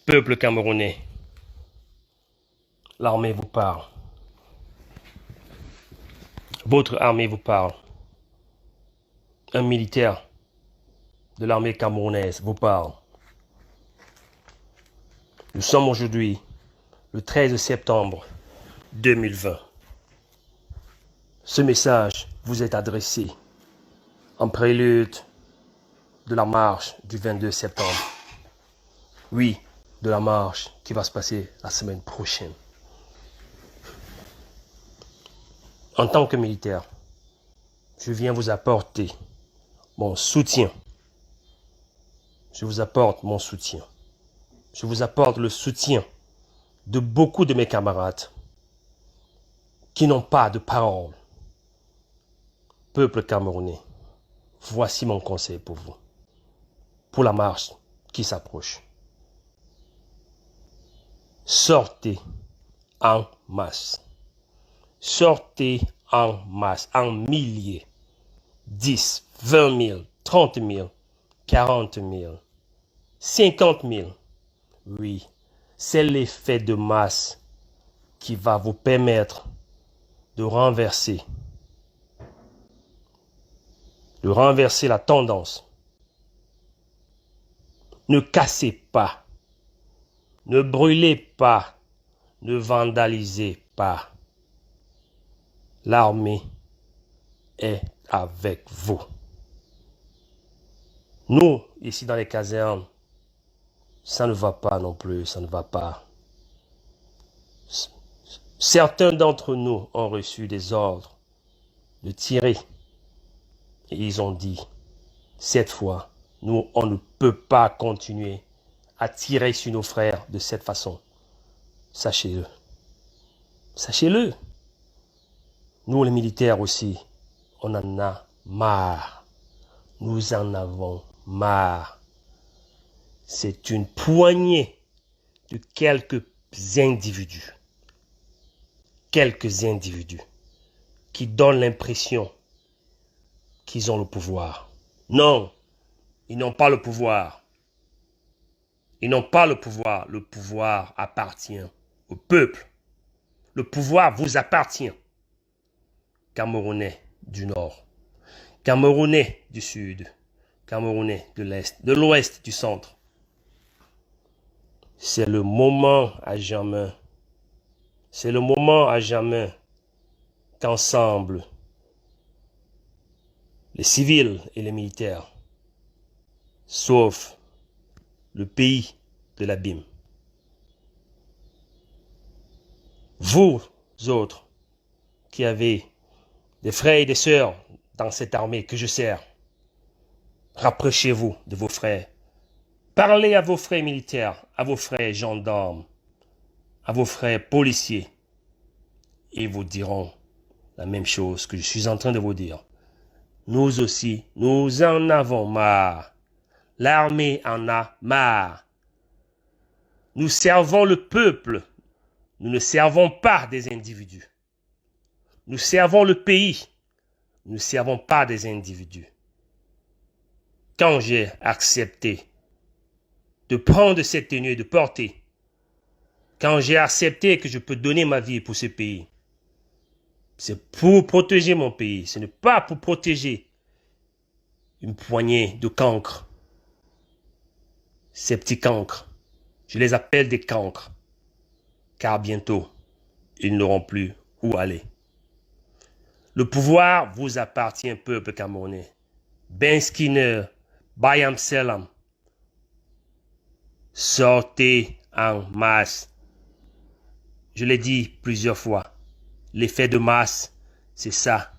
Peuple camerounais, l'armée vous parle. Votre armée vous parle. Un militaire de l'armée camerounaise vous parle. Nous sommes aujourd'hui le 13 septembre 2020. Ce message vous est adressé en prélude de la marche du 22 septembre. Oui, de la marche qui va se passer la semaine prochaine. En tant que militaire, je viens vous apporter mon soutien. Je vous apporte mon soutien. Je vous apporte le soutien de beaucoup de mes camarades qui n'ont pas de parole. Peuple camerounais, voici mon conseil pour vous, pour la marche qui s'approche. Sortez en masse. Sortez en masse, en milliers. 10, 20 000, 30 000, 40 000, 50 000. Oui, c'est l'effet de masse qui va vous permettre de renverser la tendance. Ne cassez pas, ne brûlez pas, ne vandalisez pas. L'armée est avec vous. Nous, ici dans les casernes, ça ne va pas non plus, ça ne va pas. Certains d'entre nous ont reçu des ordres de tirer. Et ils ont dit, cette fois, nous, on ne peut pas continuer à tirer sur nos frères de cette façon. Sachez-le. Sachez-le. Nous, les militaires aussi, on en a marre. Nous en avons marre. C'est une poignée de quelques individus qui donnent l'impression qu'ils ont le pouvoir. Non, ils n'ont pas le pouvoir. Ils n'ont pas le pouvoir. Le pouvoir appartient au peuple. Le pouvoir vous appartient. Camerounais du Nord, Camerounais du Sud, Camerounais de l'Est, de l'Ouest, du Centre. C'est le moment à jamais. C'est le moment à jamais qu'ensemble, les civils et les militaires sauvent le pays de l'abîme. Vous autres qui avez des frères et des sœurs dans cette armée que je sers, rapprochez-vous de vos frères. Parlez à vos frères militaires, à vos frères gendarmes, à vos frères policiers. Ils vous diront la même chose que je suis en train de vous dire. Nous aussi, nous en avons marre. L'armée en a marre. Nous servons le peuple. Nous ne servons pas des individus. Nous servons le pays. Nous ne servons pas des individus. Quand j'ai accepté de prendre cette tenue et de porter, quand j'ai accepté que je peux donner ma vie pour ce pays, c'est pour protéger mon pays. Ce n'est pas pour protéger une poignée de cancres. Ces petits cancres, je les appelle des cancres, car bientôt, ils n'auront plus où aller. Le pouvoir vous appartient, peuple camerounais. Ben Skinner, Bayam Selam, sortez en masse. Je l'ai dit plusieurs fois, l'effet de masse, c'est ça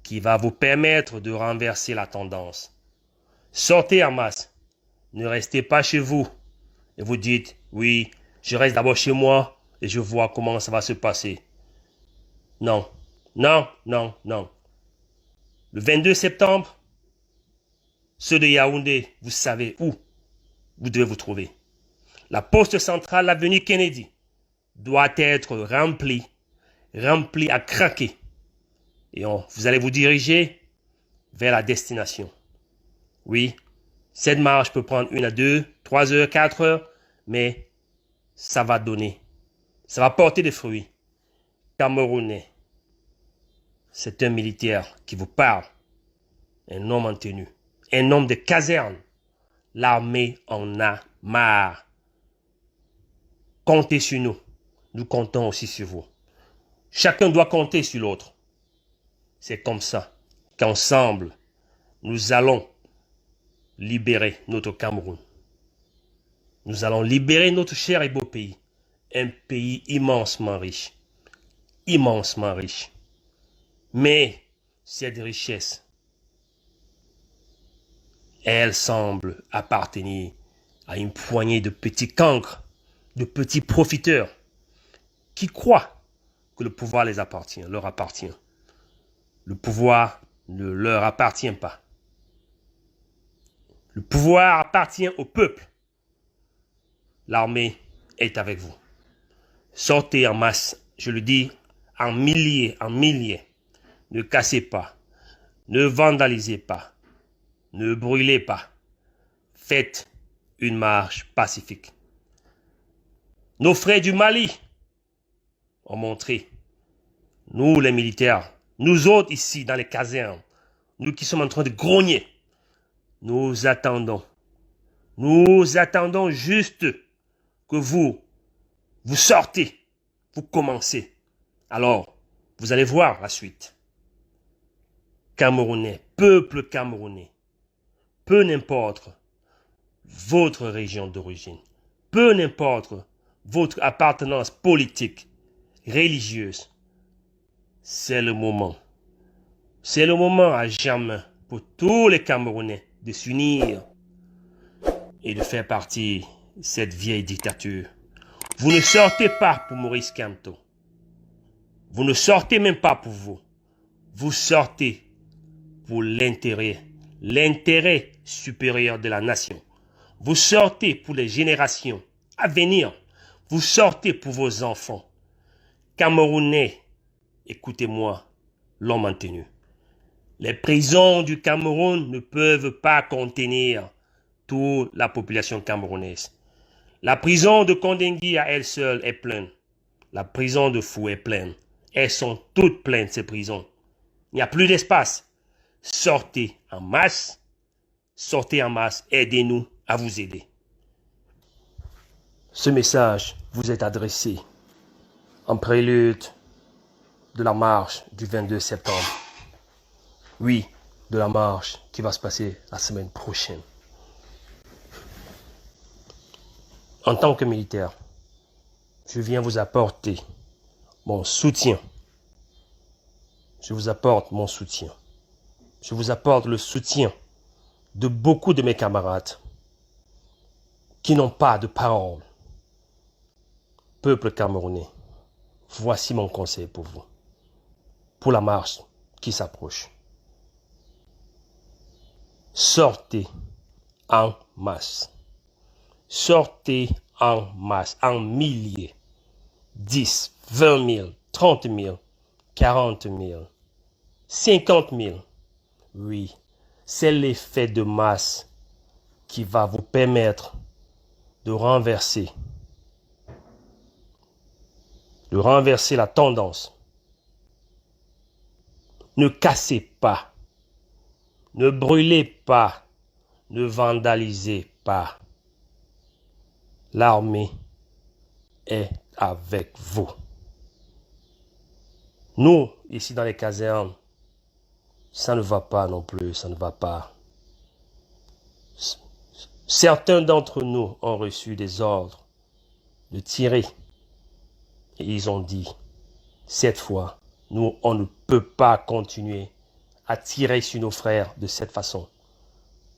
qui va vous permettre de renverser la tendance. Sortez en masse. Ne restez pas chez vous et vous dites, oui, je reste d'abord chez moi et je vois comment ça va se passer. Non, non, non, non. Le 22 septembre, ceux de Yaoundé, vous savez où vous devez vous trouver. La poste centrale, l'avenue Kennedy, doit être remplie à craquer. Et vous allez vous diriger vers la destination. Oui, cette marche peut prendre 1 à 2, 3 heures, 4 heures, mais ça va donner, ça va porter des fruits. Camerounais, c'est un militaire qui vous parle, un homme en tenue, un homme de caserne. L'armée en a marre. Comptez sur nous, nous comptons aussi sur vous. Chacun doit compter sur l'autre. C'est comme ça qu'ensemble, nous allons libérer notre Cameroun. Nous allons libérer notre cher et beau pays. Un pays immensement riche. Immensement riche. Mais cette richesse, elle semble appartenir à une poignée de petits cancres, de petits profiteurs qui croient que le pouvoir les appartient, leur appartient. Le pouvoir ne leur appartient pas. Le pouvoir appartient au peuple. L'armée est avec vous. Sortez en masse, je le dis, en milliers, en milliers. Ne cassez pas, ne vandalisez pas, ne brûlez pas. Faites une marche pacifique. Nos frères du Mali ont montré, nous les militaires, nous autres ici dans les casernes, nous qui sommes en train de grogner, nous attendons juste que vous sortez, vous commencez. Alors, vous allez voir la suite. Camerounais, peuple camerounais, peu n'importe votre région d'origine, peu n'importe votre appartenance politique, religieuse, c'est le moment. C'est le moment à jamais pour tous les Camerounais de s'unir et de faire partie de cette vieille dictature. Vous ne sortez pas pour Maurice Kamto. Vous ne sortez même pas pour vous. Vous sortez pour l'intérêt supérieur de la nation. Vous sortez pour les générations à venir. Vous sortez pour vos enfants. Camerounais, écoutez-moi, l'homme en tenue. Les prisons du Cameroun ne peuvent pas contenir toute la population camerounaise. La prison de Kondengui à elle seule est pleine. La prison de Fou est pleine. Elles sont toutes pleines, ces prisons. Il n'y a plus d'espace. Sortez en masse. Sortez en masse. Aidez-nous à vous aider. Ce message vous est adressé en prélude de la marche du 22 septembre. Oui, de la marche qui va se passer la semaine prochaine. En tant que militaire, je viens vous apporter mon soutien. Je vous apporte mon soutien. Je vous apporte le soutien de beaucoup de mes camarades qui n'ont pas de parole. Peuple camerounais, voici mon conseil pour vous, pour la marche qui s'approche. Sortez en masse. Sortez en masse, en milliers. 10, 20 000, 30 000, 40 000, 50 000. Oui, c'est l'effet de masse qui va vous permettre de renverser la tendance. Ne cassez pas, ne brûlez pas, ne vandalisez pas. L'armée est avec vous. Nous, ici dans les casernes, ça ne va pas non plus, ça ne va pas. Certains d'entre nous ont reçu des ordres de tirer. Et ils ont dit, cette fois, nous, on ne peut pas continuer à tirer sur nos frères de cette façon.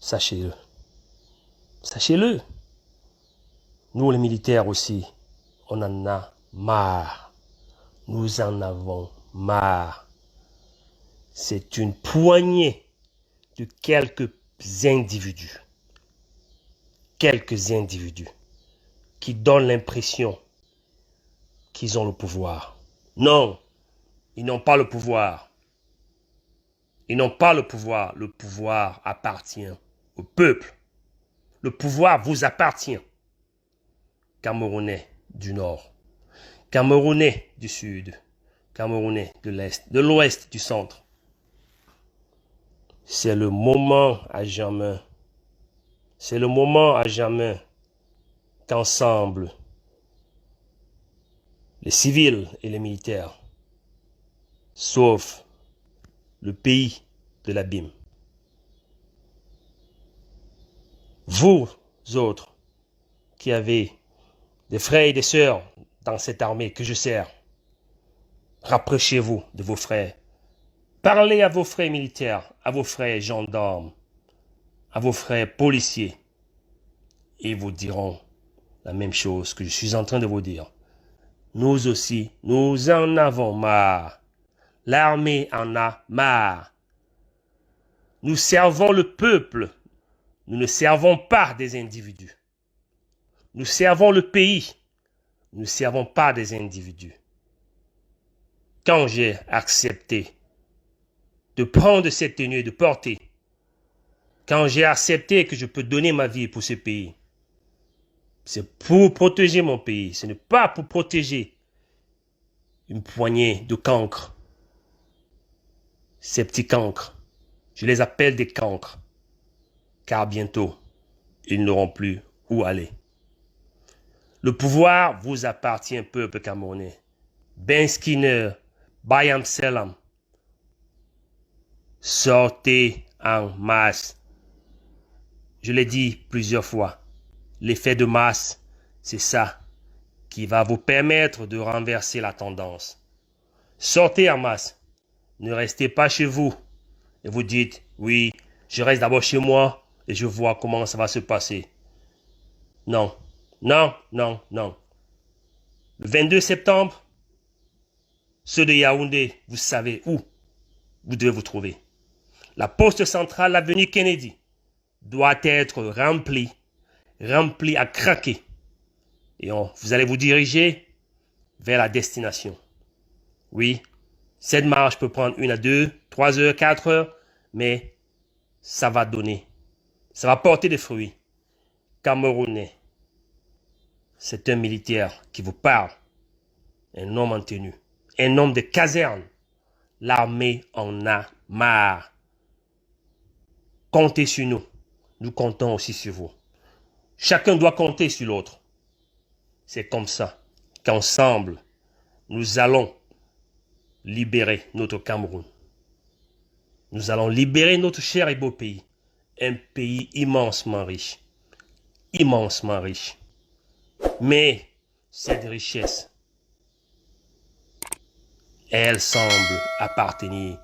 Sachez-le. Sachez-le. Nous, les militaires aussi, on en a marre. Nous en avons marre. C'est une poignée de quelques individus qui donnent l'impression qu'ils ont le pouvoir. Non, ils n'ont pas le pouvoir. Ils n'ont pas le pouvoir. Le pouvoir appartient au peuple. Le pouvoir vous appartient. Camerounais, du Nord, Camerounais du Sud, Camerounais de l'Est, de l'Ouest, du Centre. C'est le moment à jamais. C'est le moment à jamais qu'ensemble, les civils et les militaires sauvent le pays de l'abîme. Vous autres qui avez des frères et des sœurs dans cette armée que je sers, rapprochez-vous de vos frères. Parlez à vos frères militaires, à vos frères gendarmes, à vos frères policiers. Ils vous diront la même chose que je suis en train de vous dire. Nous aussi, nous en avons marre. L'armée en a marre. Nous servons le peuple. Nous ne servons pas des individus. Nous servons le pays. Nous ne servons pas des individus. Quand j'ai accepté de prendre cette tenue et de porter, quand j'ai accepté que je peux donner ma vie pour ce pays, c'est pour protéger mon pays. Ce n'est pas pour protéger une poignée de cancres. Ces petits cancres, je les appelle des cancres, car bientôt, ils n'auront plus où aller. Le pouvoir vous appartient, peuple camerounais. Ben Skinner, Bayam Selam, sortez en masse. Je l'ai dit plusieurs fois, l'effet de masse, c'est ça qui va vous permettre de renverser la tendance. Sortez en masse. Ne restez pas chez vous et vous dites, oui, je reste d'abord chez moi et je vois comment ça va se passer. Non, non, non, non. Le 22 septembre, ceux de Yaoundé, vous savez où vous devez vous trouver. La poste centrale, l'avenue Kennedy, doit être remplie à craquer. Et vous allez vous diriger vers la destination. Oui, cette marche peut prendre 1 à 2, 3 heures, 4 heures, mais ça va donner. Ça va porter des fruits. Camerounais, c'est un militaire qui vous parle. Un homme en tenue. Un homme de caserne. L'armée en a marre. Comptez sur nous. Nous comptons aussi sur vous. Chacun doit compter sur l'autre. C'est comme ça qu'ensemble, nous allons libérer notre Cameroun. Nous allons libérer notre cher et beau pays. Un pays immensement riche. Immensement riche. Mais cette richesse, elle semble appartenir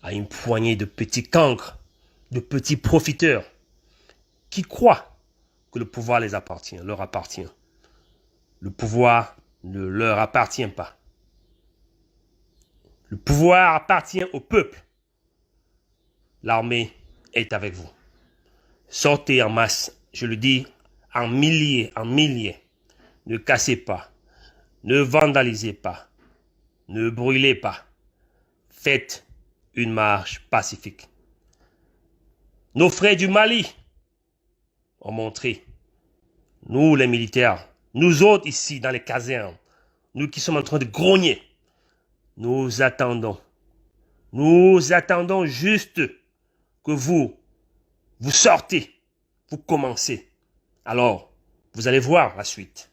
à une poignée de petits cancres, de petits profiteurs qui croient que le pouvoir les appartient, leur appartient. Le pouvoir ne leur appartient pas. Le pouvoir appartient au peuple. L'armée est avec vous. Sortez en masse, je le dis, en milliers, en milliers. Ne cassez pas, ne vandalisez pas, ne brûlez pas. Faites une marche pacifique. Nos frères du Mali ont montré, nous les militaires, nous autres ici dans les casernes, nous qui sommes en train de grogner, nous attendons juste que vous sortez, vous commencez. Alors, vous allez voir la suite.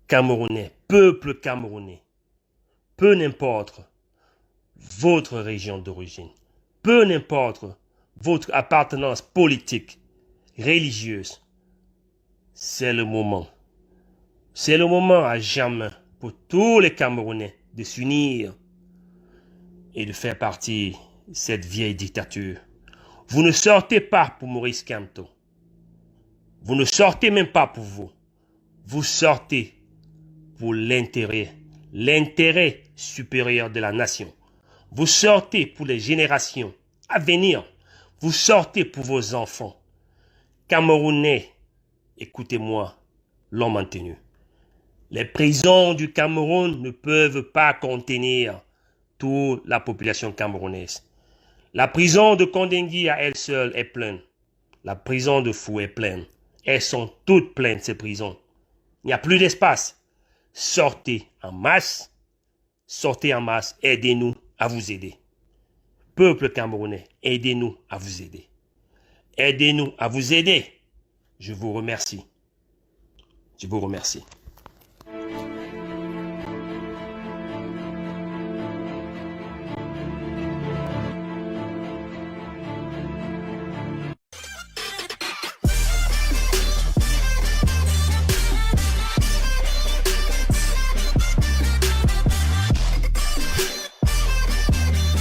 Camerounais, peuple camerounais, peu n'importe votre région d'origine, peu n'importe votre appartenance politique, religieuse, c'est le moment. C'est le moment à jamais pour tous les Camerounais de s'unir et de faire partie de cette vieille dictature. Vous ne sortez pas pour Maurice Kamto. Vous ne sortez même pas pour vous. Vous sortez pour l'intérêt supérieur de la nation. Vous sortez pour les générations à venir. Vous sortez pour vos enfants. Camerounais, écoutez-moi, l'homme en tenue. Les prisons du Cameroun ne peuvent pas contenir toute la population camerounaise. La prison de Kondengui à elle seule est pleine. La prison de Fou est pleine. Elles sont toutes pleines, ces prisons. Il n'y a plus d'espace. Sortez en masse, aidez-nous à vous aider. Peuple camerounais, aidez-nous à vous aider. Aidez-nous à vous aider. Je vous remercie. Je vous remercie.